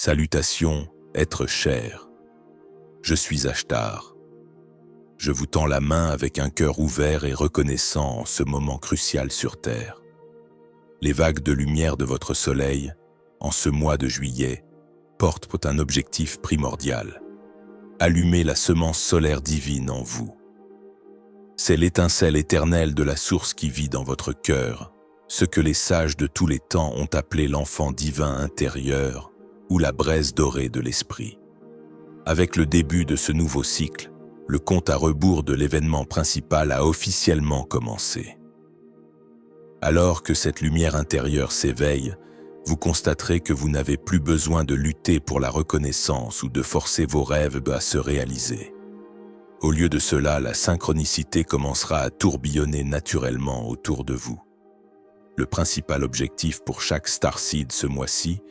Salutations, êtres chers. Je suis Ashtar. Je vous tends la main avec un cœur ouvert et reconnaissant en ce moment crucial sur Terre. Les vagues de lumière de votre soleil, en ce mois de juillet, portent un objectif primordial. Allumer la semence solaire divine en vous. C'est l'étincelle éternelle de la source qui vit dans votre cœur, ce que les sages de tous les temps ont appelé l'enfant divin intérieur ou la braise dorée de l'esprit. Avec le début de ce nouveau cycle, le compte à rebours de l'événement principal a officiellement commencé. Alors que cette lumière intérieure s'éveille, vous constaterez que vous n'avez plus besoin de lutter pour la reconnaissance ou de forcer vos rêves à se réaliser. Au lieu de cela, la synchronicité commencera à tourbillonner naturellement autour de vous. Le principal objectif pour chaque starseed ce mois-ci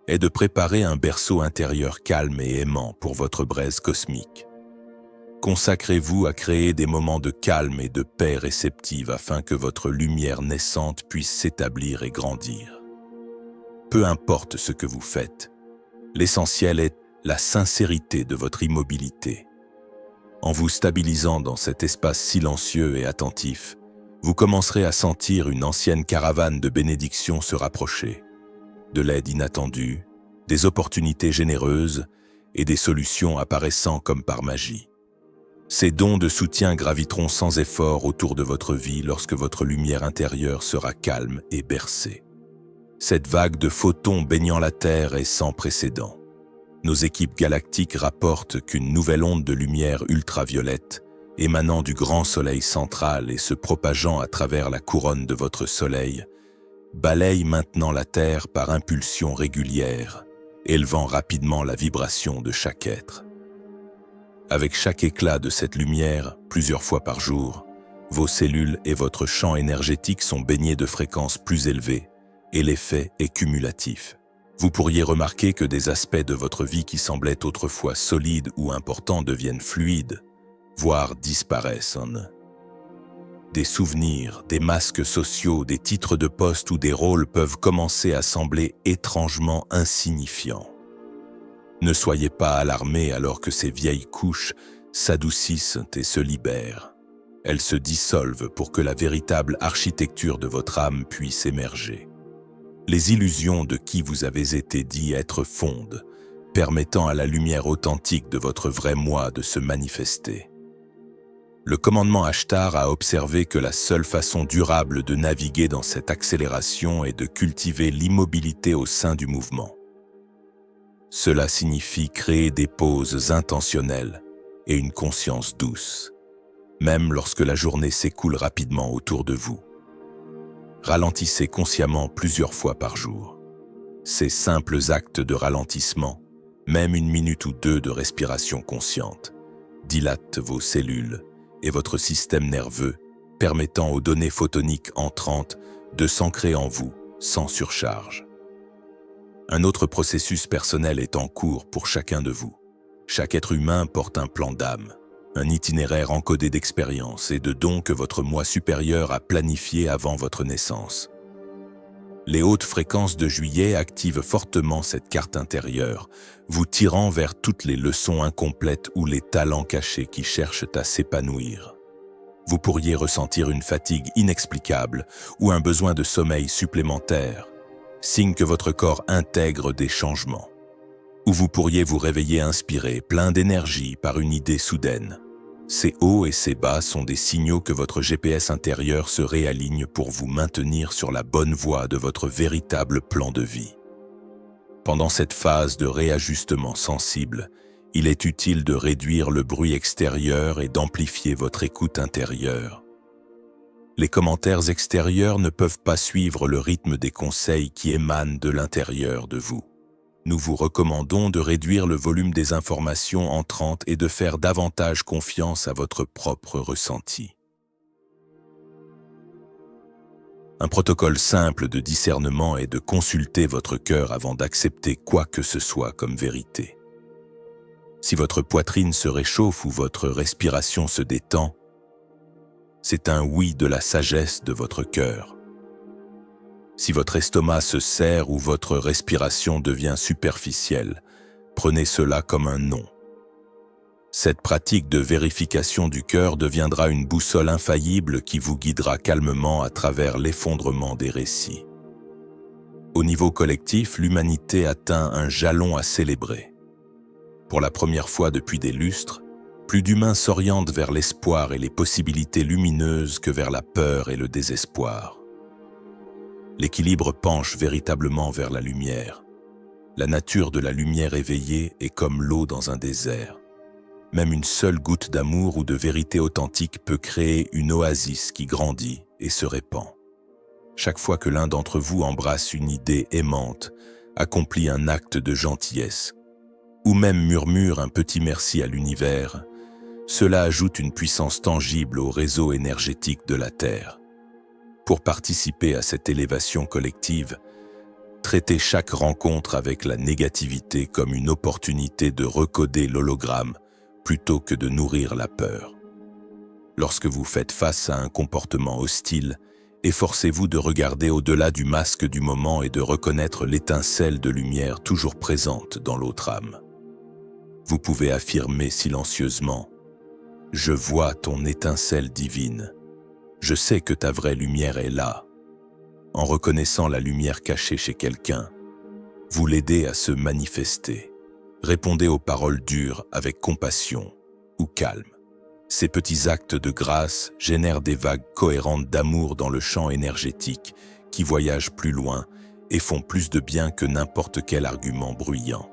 est de préparer un berceau intérieur calme et aimant pour votre braise cosmique. Consacrez-vous à créer des moments de calme et de paix réceptive afin que votre lumière naissante puisse s'établir et grandir. Peu importe ce que vous faites, l'essentiel est la sincérité de votre immobilité. En vous stabilisant dans cet espace silencieux et attentif, vous commencerez à sentir une ancienne caravane de bénédictions se rapprocher. De l'aide inattendue, des opportunités généreuses et des solutions apparaissant comme par magie. Ces dons de soutien graviteront sans effort autour de votre vie lorsque votre lumière intérieure sera calme et bercée. Cette vague de photons baignant la Terre est sans précédent. Nos équipes galactiques rapportent qu'une nouvelle onde de lumière ultraviolette, émanant du grand soleil central et se propageant à travers la couronne de votre soleil, balaye maintenant la Terre par impulsions régulières, élevant rapidement la vibration de chaque être. Avec chaque éclat de cette lumière, plusieurs fois par jour, vos cellules et votre champ énergétique sont baignés de fréquences plus élevées, et l'effet est cumulatif. Vous pourriez remarquer que des aspects de votre vie qui semblaient autrefois solides ou importants deviennent fluides, voire disparaissent. Des souvenirs, des masques sociaux, des titres de poste ou des rôles peuvent commencer à sembler étrangement insignifiants. Ne soyez pas alarmés alors que ces vieilles couches s'adoucissent et se libèrent. Elles se dissolvent pour que la véritable architecture de votre âme puisse émerger. Les illusions de qui vous avez été dit être fondent, permettant à la lumière authentique de votre vrai moi de se manifester. Le commandement Ashtar a observé que la seule façon durable de naviguer dans cette accélération est de cultiver l'immobilité au sein du mouvement. Cela signifie créer des pauses intentionnelles et une conscience douce, même lorsque la journée s'écoule rapidement autour de vous. Ralentissez consciemment plusieurs fois par jour. Ces simples actes de ralentissement, même 1 minute ou 2 de respiration consciente, dilatent vos cellules et votre système nerveux, permettant aux données photoniques entrantes de s'ancrer en vous sans surcharge. Un autre processus personnel est en cours pour chacun de vous. Chaque être humain porte un plan d'âme, un itinéraire encodé d'expériences et de dons que votre moi supérieur a planifié avant votre naissance. Les hautes fréquences de juillet activent fortement cette carte intérieure, vous tirant vers toutes les leçons incomplètes ou les talents cachés qui cherchent à s'épanouir. Vous pourriez ressentir une fatigue inexplicable ou un besoin de sommeil supplémentaire, signe que votre corps intègre des changements. Ou vous pourriez vous réveiller inspiré, plein d'énergie par une idée soudaine. Ces hauts et ces bas sont des signaux que votre GPS intérieur se réaligne pour vous maintenir sur la bonne voie de votre véritable plan de vie. Pendant cette phase de réajustement sensible, il est utile de réduire le bruit extérieur et d'amplifier votre écoute intérieure. Les commentaires extérieurs ne peuvent pas suivre le rythme des conseils qui émanent de l'intérieur de vous. Nous vous recommandons de réduire le volume des informations entrantes et de faire davantage confiance à votre propre ressenti. Un protocole simple de discernement est de consulter votre cœur avant d'accepter quoi que ce soit comme vérité. Si votre poitrine se réchauffe ou votre respiration se détend, c'est un oui de la sagesse de votre cœur. Si votre estomac se serre ou votre respiration devient superficielle, prenez cela comme un non. Cette pratique de vérification du cœur deviendra une boussole infaillible qui vous guidera calmement à travers l'effondrement des récits. Au niveau collectif, l'humanité atteint un jalon à célébrer. Pour la première fois depuis des lustres, plus d'humains s'orientent vers l'espoir et les possibilités lumineuses que vers la peur et le désespoir. L'équilibre penche véritablement vers la lumière. La nature de la lumière éveillée est comme l'eau dans un désert. Même une seule goutte d'amour ou de vérité authentique peut créer une oasis qui grandit et se répand. Chaque fois que l'un d'entre vous embrasse une idée aimante, accomplit un acte de gentillesse, ou même murmure un petit merci à l'univers, cela ajoute une puissance tangible au réseau énergétique de la Terre. Pour participer à cette élévation collective, traitez chaque rencontre avec la négativité comme une opportunité de recoder l'hologramme plutôt que de nourrir la peur. Lorsque vous faites face à un comportement hostile, efforcez-vous de regarder au-delà du masque du moment et de reconnaître l'étincelle de lumière toujours présente dans l'autre âme. Vous pouvez affirmer silencieusement « Je vois ton étincelle divine. Je sais que ta vraie lumière est là. » En reconnaissant la lumière cachée chez quelqu'un, vous l'aidez à se manifester. Répondez aux paroles dures avec compassion ou calme. Ces petits actes de grâce génèrent des vagues cohérentes d'amour dans le champ énergétique qui voyagent plus loin et font plus de bien que n'importe quel argument bruyant.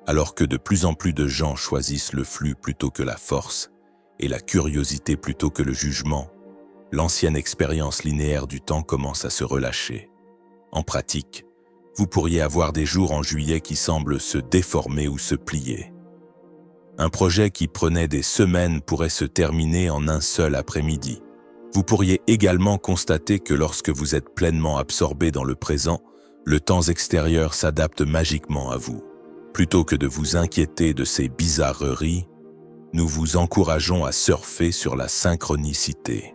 Alors que de plus en plus de gens choisissent le flux plutôt que la force et la curiosité plutôt que le jugement, l'ancienne expérience linéaire du temps commence à se relâcher. En pratique, vous pourriez avoir des jours en juillet qui semblent se déformer ou se plier. Un projet qui prenait des semaines pourrait se terminer en un seul après-midi. Vous pourriez également constater que lorsque vous êtes pleinement absorbé dans le présent, le temps extérieur s'adapte magiquement à vous. Plutôt que de vous inquiéter de ces bizarreries, nous vous encourageons à surfer sur la synchronicité.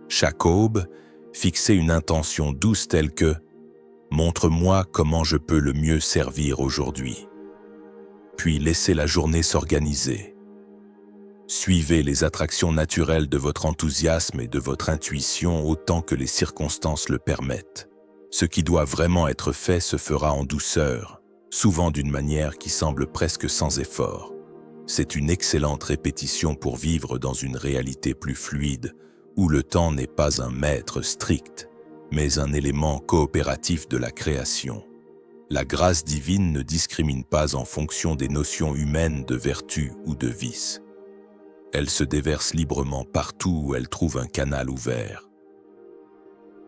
Chaque aube, fixez une intention douce telle que « Montre-moi comment je peux le mieux servir aujourd'hui ». Puis laissez la journée s'organiser. Suivez les attractions naturelles de votre enthousiasme et de votre intuition autant que les circonstances le permettent. Ce qui doit vraiment être fait se fera en douceur, souvent d'une manière qui semble presque sans effort. C'est une excellente répétition pour vivre dans une réalité plus fluide, où le temps n'est pas un maître strict, mais un élément coopératif de la création. La grâce divine ne discrimine pas en fonction des notions humaines de vertu ou de vice. Elle se déverse librement partout où elle trouve un canal ouvert.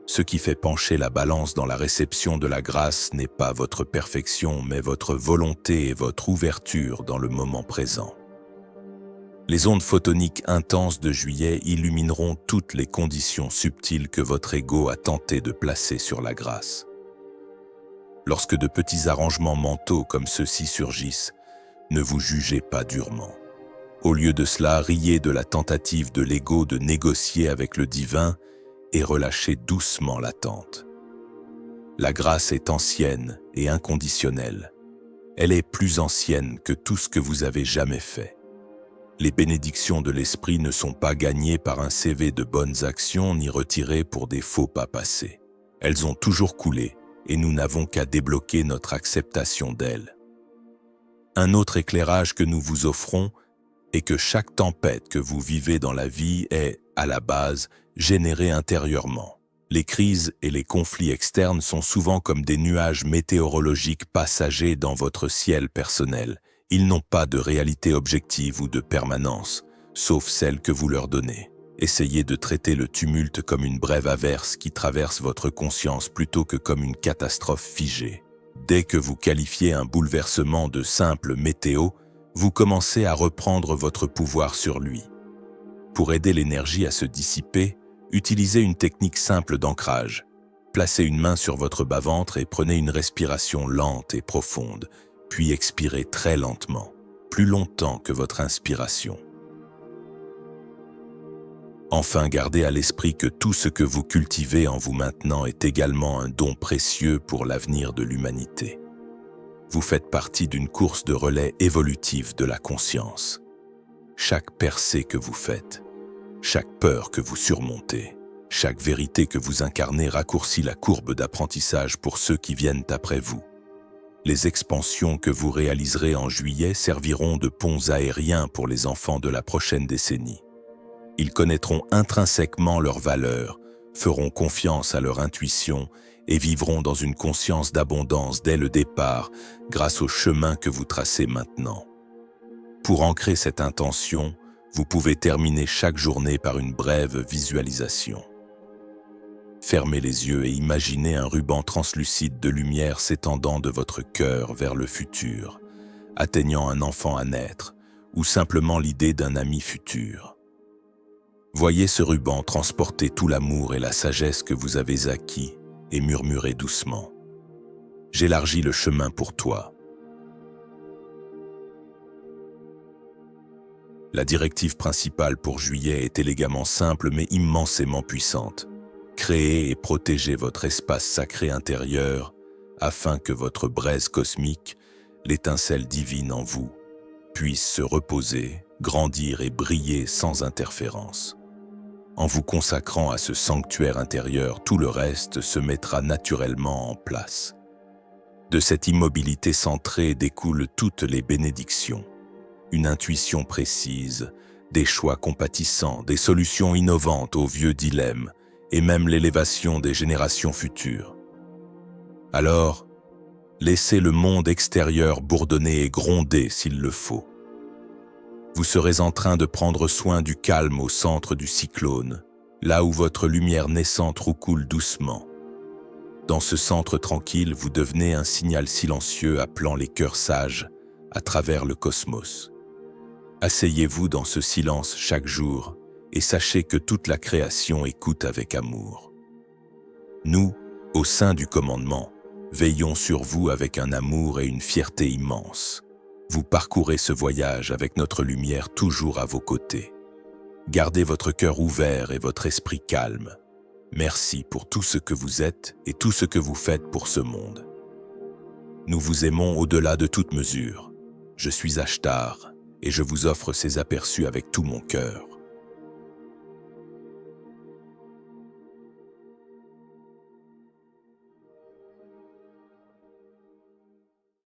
Ce qui fait pencher la balance dans la réception de la grâce n'est pas votre perfection, mais votre volonté et votre ouverture dans le moment présent. Les ondes photoniques intenses de juillet illumineront toutes les conditions subtiles que votre ego a tenté de placer sur la grâce. Lorsque de petits arrangements mentaux comme ceux-ci surgissent, ne vous jugez pas durement. Au lieu de cela, riez de la tentative de l'ego de négocier avec le divin et relâchez doucement l'attente. La grâce est ancienne et inconditionnelle. Elle est plus ancienne que tout ce que vous avez jamais fait. Les bénédictions de l'esprit ne sont pas gagnées par un CV de bonnes actions ni retirées pour des faux pas passés. Elles ont toujours coulé et nous n'avons qu'à débloquer notre acceptation d'elles. Un autre éclairage que nous vous offrons est que chaque tempête que vous vivez dans la vie est, à la base, générée intérieurement. Les crises et les conflits externes sont souvent comme des nuages météorologiques passagers dans votre ciel personnel. Ils n'ont pas de réalité objective ou de permanence, sauf celle que vous leur donnez. Essayez de traiter le tumulte comme une brève averse qui traverse votre conscience plutôt que comme une catastrophe figée. Dès que vous qualifiez un bouleversement de simple météo, vous commencez à reprendre votre pouvoir sur lui. Pour aider l'énergie à se dissiper, utilisez une technique simple d'ancrage. Placez une main sur votre bas-ventre et prenez une respiration lente et profonde, puis expirez très lentement, plus longtemps que votre inspiration. Enfin, gardez à l'esprit que tout ce que vous cultivez en vous maintenant est également un don précieux pour l'avenir de l'humanité. Vous faites partie d'une course de relais évolutive de la conscience. Chaque percée que vous faites, chaque peur que vous surmontez, chaque vérité que vous incarnez raccourcit la courbe d'apprentissage pour ceux qui viennent après vous. Les expansions que vous réaliserez en juillet serviront de ponts aériens pour les enfants de la prochaine décennie. Ils connaîtront intrinsèquement leurs valeurs, feront confiance à leur intuition et vivront dans une conscience d'abondance dès le départ grâce au chemin que vous tracez maintenant. Pour ancrer cette intention, vous pouvez terminer chaque journée par une brève visualisation. Fermez les yeux et imaginez un ruban translucide de lumière s'étendant de votre cœur vers le futur, atteignant un enfant à naître ou simplement l'idée d'un ami futur. Voyez ce ruban transporter tout l'amour et la sagesse que vous avez acquis et murmurez doucement. J'élargis le chemin pour toi. La directive principale pour juillet est élégamment simple mais immensément puissante. Créez et protégez votre espace sacré intérieur afin que votre braise cosmique, l'étincelle divine en vous, puisse se reposer, grandir et briller sans interférence. En vous consacrant à ce sanctuaire intérieur, tout le reste se mettra naturellement en place. De cette immobilité centrée découlent toutes les bénédictions. Une intuition précise, des choix compatissants, des solutions innovantes aux vieux dilemmes et même l'élévation des générations futures. Alors, laissez le monde extérieur bourdonner et gronder s'il le faut. Vous serez en train de prendre soin du calme au centre du cyclone, là où votre lumière naissante roucoule doucement. Dans ce centre tranquille, vous devenez un signal silencieux appelant les cœurs sages à travers le cosmos. Asseyez-vous dans ce silence chaque jour et sachez que toute la création écoute avec amour. Nous, au sein du commandement, veillons sur vous avec un amour et une fierté immense. Vous parcourez ce voyage avec notre lumière toujours à vos côtés. Gardez votre cœur ouvert et votre esprit calme. Merci pour tout ce que vous êtes et tout ce que vous faites pour ce monde. Nous vous aimons au-delà de toute mesure. Je suis Ashtar et je vous offre ces aperçus avec tout mon cœur.